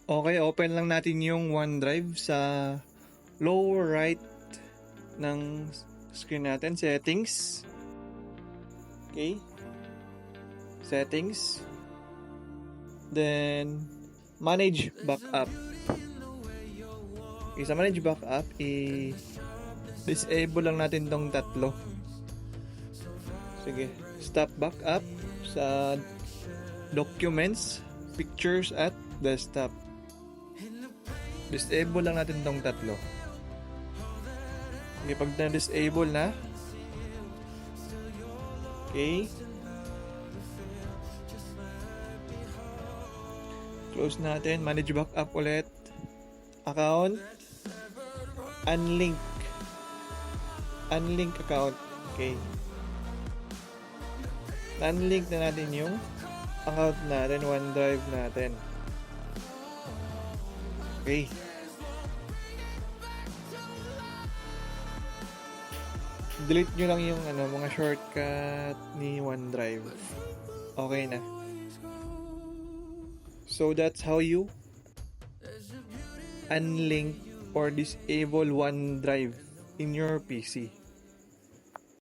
Okay, open lang natin yung OneDrive sa lower right ng screen natin. Settings. Okay. Settings. Then, manage backup. Okay, sa manage backup, i-disable lang natin tong tatlo. Sige. Stop backup sa documents, pictures, at desktop. Disable lang natin tong tatlo. Okay, pag na-disable na, okay, close natin, manage backup ulit, account, unlink account. Okay, unlink na natin yung account natin, OneDrive natin. Okay, delete nyo lang yung mga shortcut ni OneDrive. Okay na. So that's how you unlink or disable OneDrive in your PC.